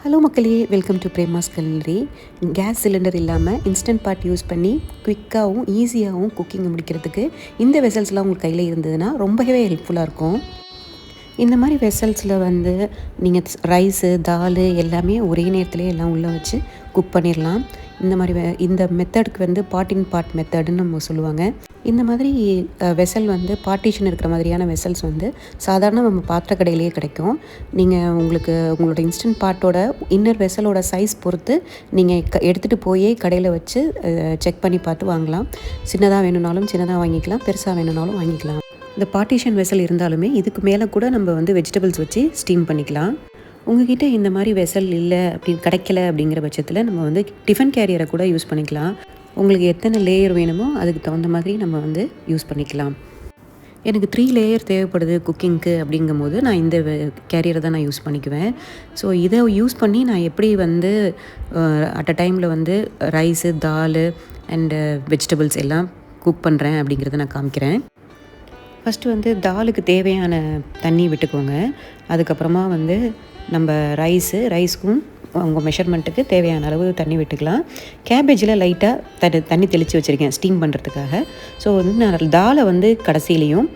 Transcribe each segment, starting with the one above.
Hello மக்களே, welcome to Prema's culinary. Gas cylinder இல்லாமல் instant பாட் use பண்ணி குயிக்காகவும் ஈஸியாகவும் குக்கிங் முடிக்கிறதுக்கு இந்த வெசல்ஸ்லாம் உங்களுக்கு கையில் இருந்ததுன்னா ரொம்பவே ஹெல்ப்ஃபுல்லாக இருக்கும். இந்த மாதிரி வெசல்ஸில் வந்து நீங்கள் ரைஸு, தால் எல்லாமே ஒரே நேரத்துலேயே எல்லாம் உள்ளே வச்சு குக் பண்ணிடலாம். இந்த மாதிரி இந்த மெத்தடுக்கு வந்து பாட் இன் பாட் மெத்தடுன்னு நம்ம சொல்லுவாங்க. இந்த மாதிரி வெசல் வந்து பார்ட்டிஷன் இருக்கிற மாதிரியான வெசல்ஸ் வந்து சாதாரண நம்ம பாத்திர கடையிலேயே கிடைக்கும். நீங்கள் உங்களோட இன்ஸ்டன்ட் பாட்டோட இன்னர் வெசலோட சைஸ் பொறுத்து நீங்கள் எடுத்துகிட்டு போய் கடையில் வச்சு செக் பண்ணி பார்த்து வாங்கலாம். சின்னதாக வேணும்னாலும் சின்னதாக வாங்கிக்கலாம், பெருசாக வேணும்னாலும் வாங்கிக்கலாம். இந்த பார்ட்டிஷன் வெசல் இருந்தாலுமே இதுக்கு மேலே கூட நம்ம வந்து வெஜிடபிள்ஸ் வச்சு ஸ்டீம் பண்ணிக்கலாம். உங்ககிட்ட இந்த மாதிரி வெசல் இல்லை கிடைக்கல அப்படிங்கிற பட்சத்தில் நம்ம வந்து டிஃபன் கேரியரை கூட யூஸ் பண்ணிக்கலாம். உங்களுக்கு எத்தனை லேயர் வேணுமோ அதுக்கு தகுந்த மாதிரி நம்ம வந்து யூஸ் பண்ணிக்கலாம். எனக்கு 3 லேயர் தேவைப்படுது குக்கிங்க்கு அப்படிங்கும்போது நான் இந்த கேரியரை தான் நான் யூஸ் பண்ணிக்குவேன். ஸோ இதை யூஸ் பண்ணி நான் எப்படி வந்து அட் அ டைமில் வந்து ரைஸு, தால் அண்டு வெஜிடபிள்ஸ் எல்லாம் குக் பண்ணுறேன் அப்படிங்கிறத நான் காமிக்கிறேன். ஃபஸ்ட்டு வந்து தாலுக்கு தேவையான தண்ணி விட்டுக்கோங்க. அதுக்கப்புறமா வந்து நம்ம ரைஸ்க்கும் உங்கள் மெஷர்மெண்ட்டுக்கு தேவையான அளவு தண்ணி விட்டுக்கலாம். கேபேஜில் லைட்டாக தண்ணி தெளித்து வச்சுருக்கேன் ஸ்டீம் பண்ணுறதுக்காக. ஸோ வந்து நான் தாலை வந்து கடைசியிலையும்,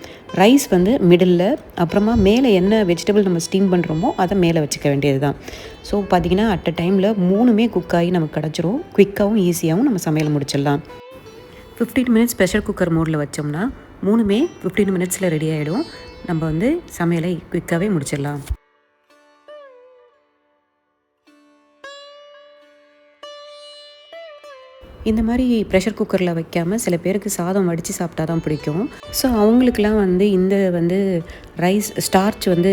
ரைஸ் வந்து மிடில், அப்புறமா மேலே என்ன வெஜிடபிள் நம்ம ஸ்டீம் பண்ணுறோமோ அதை மேலே வச்சுக்க வேண்டியது தான். ஸோ பார்த்திங்கன்னா அட் அ டைமில் 3மே குக் ஆகி நமக்கு கிடச்சிரும். குயிக்காகவும் ஈஸியாகவும் நம்ம சமையல் முடிச்சிடலாம். 15 மினிட்ஸ் ப்ரெஷர் குக்கர் மோடில் வச்சோம்னா 3மே 15 மினிட்ஸில் ரெடி ஆகிடும். நம்ம வந்து சமையலை குயிக்காகவே முடிச்சிடலாம். இந்த மாதிரி ப்ரெஷர் குக்கரில் வைக்காமல் சில பேருக்கு சாதம் வடித்து சாப்பிட்டா தான் பிடிக்கும். ஸோ அவங்களுக்கெல்லாம் வந்து இந்த வந்து ரைஸ் ஸ்டார்ச் வந்து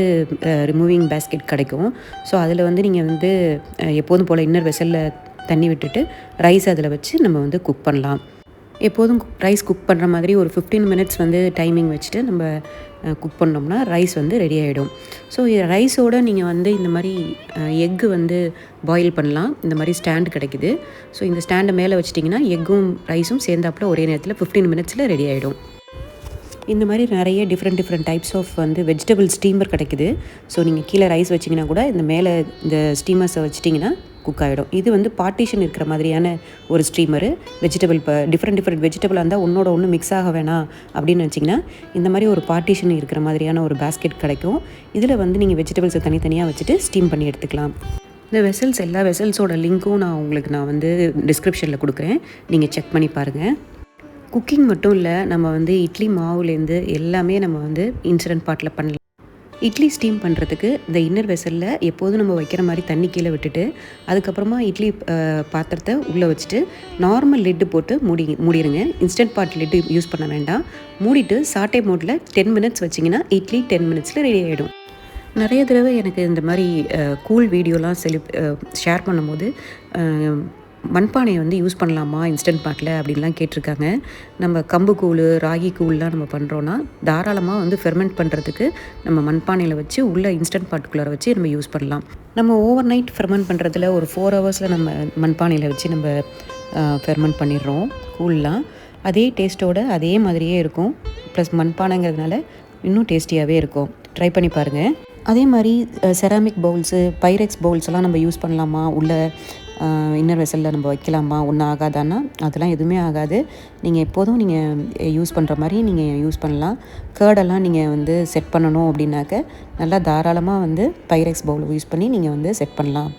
ரிமூவிங் பேஸ்கெட் கிடைக்கும். ஸோ அதில் வந்து நீங்கள் வந்து எப்போதும் போல் இன்னர் வெசலில் தண்ணி விட்டுட்டு ரைஸ் அதில் வச்சு நம்ம வந்து குக் பண்ணலாம். எப்போதும் ரைஸ் குக் பண்ணுற மாதிரி ஒரு 15 மினிட்ஸ் வந்து டைமிங் வச்சுட்டு நம்ம குக் பண்ணோம்னா ரைஸ் வந்து ரெடி ஆகிடும். ஸோ ரைஸோடு நீங்கள் வந்து இந்த மாதிரி எக்கு வந்து பாயில் பண்ணலாம். இந்த மாதிரி ஸ்டாண்டு கிடைக்குது. ஸோ இந்த ஸ்டாண்டை மேலே வச்சிட்டிங்கன்னா எக்கும் ரைஸும் சேர்ந்தாப்புல ஒரே நேரத்தில் 15 மினிட்ஸில் ரெடி ஆகிடும். இந்த மாதிரி நிறைய டிஃப்ரெண்ட் டைப்ஸ் ஆஃப் வந்து வெஜிடபிள் ஸ்டீமர் கிடைக்குது. ஸோ நீங்கள் கீழே ரைஸ் வச்சிங்கன்னா கூட இந்த மேலே இந்த ஸ்டீமர்ஸை வச்சிட்டிங்கன்னா குக் ஆகிடும். இது வந்து பார்ட்டிஷன் இருக்கிற மாதிரியான ஒரு ஸ்டீமரு. வெஜிடபிள் இப்போ டிஃப்ரெண்ட் வெஜிடபிளாக இருந்தால் ஒன்றோட ஒன்று மிக்ஸ் ஆக வேணாம் அப்படின்னு வச்சிங்கன்னா இந்த மாதிரி ஒரு பார்ட்டிஷன் இருக்கிற மாதிரியான ஒரு பேஸ்கெட் கிடைக்கும். இதில் வந்து நீங்கள் வெஜிடபிள்ஸை தனித்தனியாக வச்சுட்டு ஸ்டீம் பண்ணி எடுத்துக்கலாம். இந்த வெசல்ஸ் எல்லா வெசல்ஸோட லிங்க்கும் நான் வந்து டிஸ்கிரிப்ஷனில் கொடுக்குறேன். நீங்கள் செக் பண்ணி பாருங்கள். குக்கிங் மட்டும் இல்லை, நம்ம வந்து இட்லி மாவுலேருந்து எல்லாமே நம்ம வந்து இன்ஸ்டன்ட் பாட்டில் பண்ணலாம். இட்லி ஸ்டீம் பண்ணுறதுக்கு இந்த இன்னர் வெசலில் எப்போதும் நம்ம வைக்கிற மாதிரி தண்ணி கீழே விட்டுட்டு அதுக்கப்புறமா இட்லி பாத்திரத்தை உள்ளே வச்சுட்டு நார்மல் லிட்டு போட்டு மூடிடுங்க. இன்ஸ்டன்ட் பாட் லிட்டு யூஸ் பண்ண வேண்டாம். மூடிட்டு சாட்டே மோடில் 10 மினிட்ஸ் வச்சிங்கன்னா இட்லி 10 மினிட்ஸில் ரெடி ஆகிடும். நிறைய தடவை எனக்கு இந்த மாதிரி கூல் வீடியோலாம் ஷேர் பண்ணும்போது மண்பானையை வந்து யூஸ் பண்ணலாமா இன்ஸ்டன்ட் பாட்டில் அப்படின்லாம் கேட்டிருக்காங்க. நம்ம கம்பு கூழ், ராகி கூழ்லாம் நம்ம பண்ணுறோன்னா தாராளமாக வந்து ஃபெர்மெண்ட் பண்ணுறதுக்கு நம்ம மண்பானையில் வச்சு உள்ளே இன்ஸ்டன்ட் பாட்டுக்குள்ளே வச்சு நம்ம யூஸ் பண்ணலாம். நம்ம ஓவர் நைட் ஃபெர்மெண்ட் பண்ணுறதுல ஒரு 4 ஹவர்ஸில் நம்ம மண்பானையில் வச்சு நம்ம ஃபெர்மெண்ட் பண்ணிடுறோம் கூழ்லாம். அதே டேஸ்ட்டோடு அதே மாதிரியே இருக்கும். ப்ளஸ் மண்பானைங்கிறதுனால இன்னும் டேஸ்டியாகவே இருக்கும். ட்ரை பண்ணி பாருங்கள். அதே மாதிரி செராமிக் பவுல்ஸு, பைரெக்ஸ் பவுல்ஸ் எல்லாம் நம்ம யூஸ் பண்ணலாமா, உள்ள இன்னர் வெசலில் நம்ம வைக்கலாமா, ஒன்றும் ஆகாதான்னா அதெல்லாம் எதுவுமே ஆகாது. நீங்கள் எப்போதும் நீங்கள் யூஸ் பண்ணுற மாதிரி நீங்கள் யூஸ் பண்ணலாம். கேர்டெல்லாம் நீங்கள் வந்து செட் பண்ணணும் அப்படின்னாக்க நல்லா தாராளமாக வந்து பைரெக்ஸ் பவுல் யூஸ் பண்ணி நீங்கள் வந்து செட் பண்ணலாம்.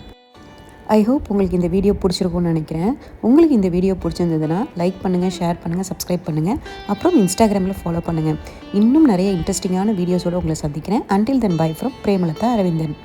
ஐ ஹோப் உங்களுக்கு இந்த வீடியோ பிடிச்சிருக்கும்னு நினைக்கிறேன். உங்களுக்கு இந்த வீடியோ பிடிச்சிருந்ததுன்னா லைக் பண்ணுங்கள், ஷேர் பண்ணுங்கள், சப்ஸ்கிரைப் பண்ணுங்கள். அப்புறம் இன்ஸ்டாகிராமில் ஃபாலோ பண்ணுங்கள். இன்னும் நிறைய இன்ட்ரெஸ்டிங்கான வீடியோஸோடு உங்களை சந்திக்கிறேன். Until then by from Premalatha Aravindan.